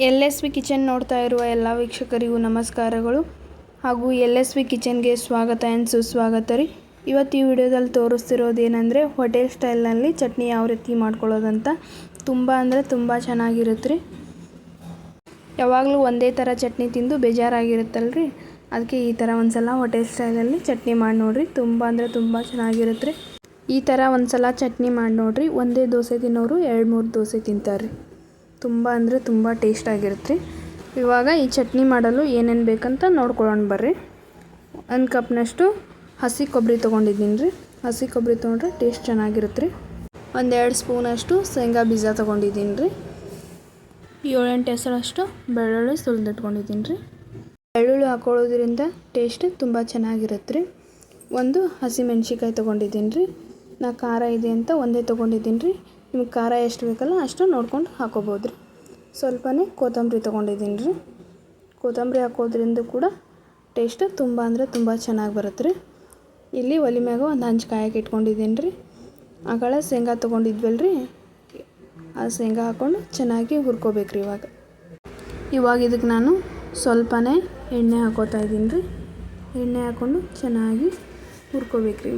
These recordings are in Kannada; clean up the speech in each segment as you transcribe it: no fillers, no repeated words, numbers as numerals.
LSV ಕಿಚನ್ ನೋಡ್ತಾ ಇರುವ ಎಲ್ಲ ವೀಕ್ಷಕರಿಗೂ ನಮಸ್ಕಾರಗಳು ಹಾಗೂ LSV ಕಿಚನ್ಗೆ ಸ್ವಾಗತ ಆ್ಯಂಡ್ ಸುಸ್ವಾಗತ ರೀ. ಇವತ್ತು ಈ ವಿಡಿಯೋದಲ್ಲಿ ತೋರಿಸ್ತಿರೋದು ಏನಂದರೆ ಹೋಟೆಲ್ ಸ್ಟೈಲ್ನಲ್ಲಿ ಚಟ್ನಿ ಯಾವ ರೀತಿ ಮಾಡ್ಕೊಳ್ಳೋದಂತ. ತುಂಬ ಅಂದರೆ ತುಂಬ ಚೆನ್ನಾಗಿರುತ್ತೆ ರೀ. ಯಾವಾಗಲೂ ಒಂದೇ ಥರ ಚಟ್ನಿ ತಿಂದು ಬೇಜಾರಾಗಿರುತ್ತಲ್ರಿ, ಅದಕ್ಕೆ ಈ ಥರ ಒಂದು ಸಲ ಹೋಟೆಲ್ ಸ್ಟೈಲಲ್ಲಿ ಚಟ್ನಿ ಮಾಡಿ ನೋಡಿರಿ. ತುಂಬ ಅಂದರೆ ತುಂಬ ಚೆನ್ನಾಗಿರುತ್ತೆ ರೀ. ಈ ಥರ ಒಂದು ಸಲ ಚಟ್ನಿ ಮಾಡಿ ನೋಡಿರಿ. ಒಂದೇ ದೋಸೆ ತಿನ್ನೋರು 2-3 ದೋಸೆ ತಿಂತಾರೆ ರೀ. ತುಂಬ ಅಂದರೆ ತುಂಬ ಟೇಸ್ಟಾಗಿರುತ್ತೆ ರೀ. ಇವಾಗ ಈ ಚಟ್ನಿ ಮಾಡಲು ಏನೇನು ಬೇಕಂತ ನೋಡ್ಕೊಳ್ಳೋಣ ಬರ್ರಿ. 1 ಕಪ್ನಷ್ಟು ಹಸಿ ಕೊಬ್ಬರಿ ತೊಗೊಂಡಿದ್ದೀನಿ ರೀ. ಹಸಿ ಕೊಬ್ಬರಿ ತೊಗೊಂಡ್ರೆ ಟೇಸ್ಟ್ ಚೆನ್ನಾಗಿರುತ್ತೆ ರೀ. 1-2 ಸ್ಪೂನಷ್ಟು ಶೇಂಗಾ ಬೀಜ ತೊಗೊಂಡಿದ್ದೀನಿ ರೀ. 7-8 ಹೆಸರಷ್ಟು ಬೆಳ್ಳುಳ್ಳಿ ಸುಲಿದಿಟ್ಕೊಂಡಿದ್ದೀನಿ ರೀ. ಬೆಳ್ಳುಳ್ಳಿ ಹಾಕೊಳ್ಳೋದ್ರಿಂದ ಟೇಸ್ಟ್ ತುಂಬ ಚೆನ್ನಾಗಿರುತ್ತೆ ರೀ. 1 ಹಸಿಮೆಣ್ಸಿಕಾಯಿ ತೊಗೊಂಡಿದ್ದೀನಿ ರೀ. ನಾ ಖಾರ ಇದೆ ಅಂತ ಒಂದೇ ತೊಗೊಂಡಿದ್ದೀನಿ ರೀ. ನಿಮ್ಗೆ ಖಾರ ಎಷ್ಟು ಬೇಕಲ್ಲ ಅಷ್ಟು ನೋಡ್ಕೊಂಡು ಹಾಕೋಬೋದು ರೀ. ಸ್ವಲ್ಪನೇ ಕೊತ್ತಂಬರಿ ತೊಗೊಂಡಿದ್ದೀನಿ ರೀ. ಕೊತ್ತಂಬರಿ ಹಾಕೋದ್ರಿಂದ ಕೂಡ ಟೇಸ್ಟ್ ತುಂಬ ಅಂದರೆ ತುಂಬ ಚೆನ್ನಾಗಿ ಬರುತ್ತೆ ರೀ. ಇಲ್ಲಿ ಒಲೆ ಮ್ಯಾಗ ಒಂದು ಹಂಚು ಕಾಯಕ್ಕೆ ಇಟ್ಕೊಂಡಿದ್ದೀನಿ ರೀ. ಆಗಳ ಶೇಂಗಾ ತೊಗೊಂಡಿದ್ವಲ್ರಿ, ಆ ಶೇಂಗಾ ಹಾಕ್ಕೊಂಡು ಚೆನ್ನಾಗಿ ಹುರ್ಕೋಬೇಕು ರೀ. ಇವಾಗ ಇದಕ್ಕೆ ನಾನು ಸ್ವಲ್ಪನೇ ಎಣ್ಣೆ ಹಾಕೋತಾ ಇದ್ದೀನಿ ರೀ. ಎಣ್ಣೆ ಹಾಕ್ಕೊಂಡು ಚೆನ್ನಾಗಿ ಹುರ್ಕೋಬೇಕು ರೀ.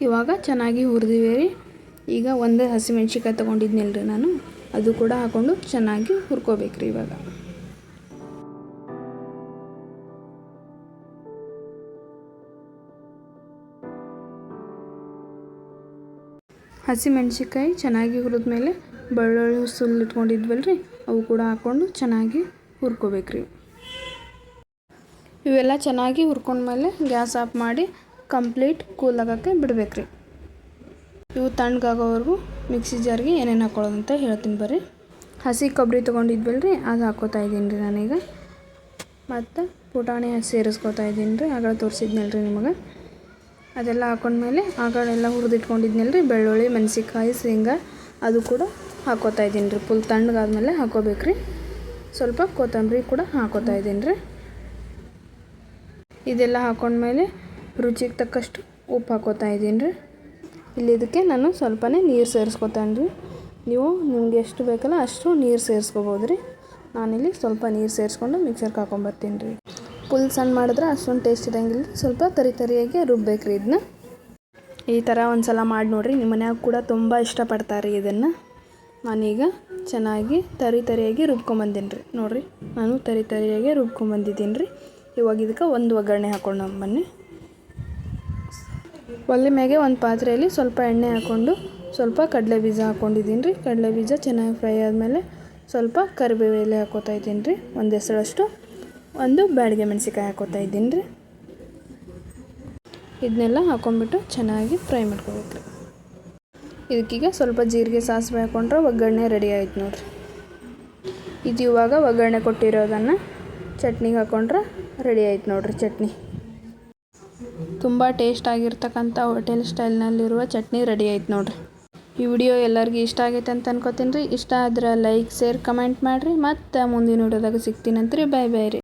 ಇವಾಗ ಚೆನ್ನಾಗಿ ಹುರಿದಿವೆ ರೀ. ಈಗ 1 ಹಸಿಮೆಣ್ಸಿಕಾಯಿ ತೊಗೊಂಡಿದ್ನಲ್ರಿ ನಾನು, ಅದು ಕೂಡ ಹಾಕ್ಕೊಂಡು ಚೆನ್ನಾಗಿ ಹುರ್ಕೋಬೇಕು ರೀ. ಇವಾಗ ಹಸಿಮೆಣ್ಸಿಕಾಯಿ ಚೆನ್ನಾಗಿ ಹುರಿದ್ಮೇಲೆ ಬೆಳ್ಳುಳ್ಳಿ ಸುಲಿಟ್ಕೊಂಡಿದ್ವಲ್ರಿ, ಅವು ಕೂಡ ಹಾಕ್ಕೊಂಡು ಚೆನ್ನಾಗಿ ಹುರ್ಕೋಬೇಕು ರೀ. ಇವೆಲ್ಲ ಚೆನ್ನಾಗಿ ಹುರ್ಕೊಂಡ್ಮೇಲೆ ಗ್ಯಾಸ್ ಆಫ್ ಮಾಡಿ ಕಂಪ್ಲೀಟ್ ಕೂಲ್ ಆಗೋಕ್ಕೆ ಬಿಡ್ಬೇಕು ರೀ. ಇವು ತಣ್ಣಗಾಗೋವರೆಗೂ ಮಿಕ್ಸಿ ಜಾರ್ಗೆ ಏನೇನು ಹಾಕೊಳ್ಳೋದಂತ ಹೇಳ್ತೀನಿ ಬರ್ರಿ. ಹಸಿ ಕೊಬ್ಬರಿ ತೊಗೊಂಡಿದ್ವಲ್ರಿ, ಅದು ಹಾಕ್ಕೋತಾ ಇದ್ದೀನಿ ರೀ ನಾನೀಗ. ಮತ್ತು ಪುಟಾಣಿ ಸೇರಿಸ್ಕೋತಾ ಇದ್ದೀನಿ ರೀ. ಆಗ ತೋರಿಸಿದ್ನಲ್ರಿ ನಿಮಗೆ. ಅದೆಲ್ಲ ಹಾಕೊಂಡ್ಮೇಲೆ ಆಗಳೆಲ್ಲ ಹುರಿದಿಟ್ಕೊಂಡಿದ್ನಲ್ರಿ ಬೆಳ್ಳುಳ್ಳಿ, ಮೆಣಸಿನ್ಕಾಯಿ, ಶೇಂಗಾ, ಅದು ಕೂಡ ಹಾಕ್ಕೋತಾ ಇದ್ದೀನಿ ರೀ. ಫುಲ್ ತಣ್ಣಗಾದ್ಮೇಲೆ ಹಾಕ್ಕೋಬೇಕು ರೀ. ಸ್ವಲ್ಪ ಕೊತ್ತಂಬರಿ ಕೂಡ ಹಾಕ್ಕೋತಾ ಇದ್ದೀನಿ ರೀ. ಇದೆಲ್ಲ ಹಾಕ್ಕೊಂಡ್ಮೇಲೆ ರುಚಿಗೆ ತಕ್ಕಷ್ಟು ಉಪ್ಪು ಹಾಕ್ಕೋತಾ ಇದ್ದೀನಿ ರೀ. ಇಲ್ಲಿ ಇದಕ್ಕೆ ನಾನು ಸ್ವಲ್ಪನೇ ನೀರು ಸೇರಿಸ್ಕೊತಾನೆ ರೀ. ನೀವು ನಿಮ್ಗೆ ಎಷ್ಟು ಬೇಕಲ್ಲ ಅಷ್ಟು ನೀರು ಸೇರಿಸ್ಕೋಬೋದು ರೀ. ನಾನಿಲ್ಲಿ ಸ್ವಲ್ಪ ನೀರು ಸೇರಿಸ್ಕೊಂಡು ಮಿಕ್ಸರ್ಗೆ ಹಾಕ್ಕೊಂಬರ್ತೀನಿ ರೀ. ಫುಲ್ ಸಣ್ಣ ಮಾಡಿದ್ರೆ ಅಷ್ಟೊಂದು ಟೇಸ್ಟ್ ಇರೋಂಗಿಲ್ಲ. ಸ್ವಲ್ಪ ತರಿಯಾಗಿ ರುಬ್ಬೇಕು ರೀ ಇದನ್ನ. ಈ ಥರ ಒಂದು ಸಲ ಮಾಡಿ ನೋಡಿರಿ. ನಿಮ್ಮ ಮನ್ಯಾಗ ಕೂಡ ತುಂಬ ಇಷ್ಟಪಡ್ತಾರೆ ರೀ ಇದನ್ನು. ನಾನೀಗ ಚೆನ್ನಾಗಿ ತರಿಯಾಗಿ ರುಬ್ಕೊಂಬಂದೀನಿ ರೀ. ನೋಡಿರಿ, ನಾನು ತರಿಯಾಗಿ ರುಬ್ಕೊಂಬಂದಿದ್ದೀನಿ ರೀ. ಇವಾಗ ಇದಕ್ಕೆ ಒಂದು ಒಗ್ಗರಣೆ ಹಾಕ್ಕೊಂಡು ಬನ್ನಿ. ಒಲೆ ಮ್ಯಾಗೆ ಒಂದು ಪಾತ್ರೆಯಲ್ಲಿ ಸ್ವಲ್ಪ ಎಣ್ಣೆ ಹಾಕ್ಕೊಂಡು ಸ್ವಲ್ಪ ಕಡಲೆ ಬೀಜ ಹಾಕ್ಕೊಂಡಿದ್ದೀನಿ ರೀ. ಕಡಲೆ ಬೀಜ ಚೆನ್ನಾಗಿ ಫ್ರೈ ಆದಮೇಲೆ ಸ್ವಲ್ಪ ಕರಿಬೇವು ಎಲೆ ಹಾಕ್ಕೋತಾ ಇದ್ದೀನಿ ರೀ. 1 ಹೆಸರಷ್ಟು 1 ಬ್ಯಾಡಗಿ ಮೆಣಸಿನ್ಕಾಯಿ ಹಾಕ್ಕೋತಾ ಇದ್ದೀನಿ ರೀ. ಇದನ್ನೆಲ್ಲ ಹಾಕ್ಕೊಂಬಿಟ್ಟು ಚೆನ್ನಾಗಿ ಫ್ರೈ ಮಾಡ್ಕೋಬೇಕು ರೀ. ಇದಕ್ಕೀಗ ಸ್ವಲ್ಪ ಜೀರಿಗೆ ಸಾಸಿವೆ ಹಾಕ್ಕೊಂಡ್ರೆ ಒಗ್ಗರಣೆ ರೆಡಿ ಆಯ್ತು ನೋಡಿರಿ. ಇದು ಇವಾಗ ಒಗ್ಗರಣೆ ಕೊಟ್ಟಿರೋದನ್ನು ಚಟ್ನಿಗೆ ಹಾಕ್ಕೊಂಡ್ರೆ ರೆಡಿ ಆಯ್ತು ನೋಡಿರಿ ಚಟ್ನಿ. ತುಂಬ ಟೇಸ್ಟ್ ಆಗಿರ್ತಕ್ಕಂಥ ಹೋಟೆಲ್ ಸ್ಟೈಲ್ನಲ್ಲಿರುವ ಚಟ್ನಿ ರೆಡಿ ಆಯ್ತು ನೋಡಿರಿ. ಈ ವಿಡಿಯೋ ಎಲ್ಲರಿಗೂ ಇಷ್ಟ ಆಗೈತೆ ಅಂತ ಅನ್ಕೋತೀನಿ ರೀ. ಇಷ್ಟ ಆದ್ರೆ ಲೈಕ್, ಶೇರ್, ಕಮೆಂಟ್ ಮಾಡಿರಿ. ಮತ್ತು ಮುಂದಿನ ವಿಡಿಯೋದಾಗ ಸಿಗ್ತೀನಂತ್ರಿ. ಬಾಯ್ ಬಾಯ್ ರೀ.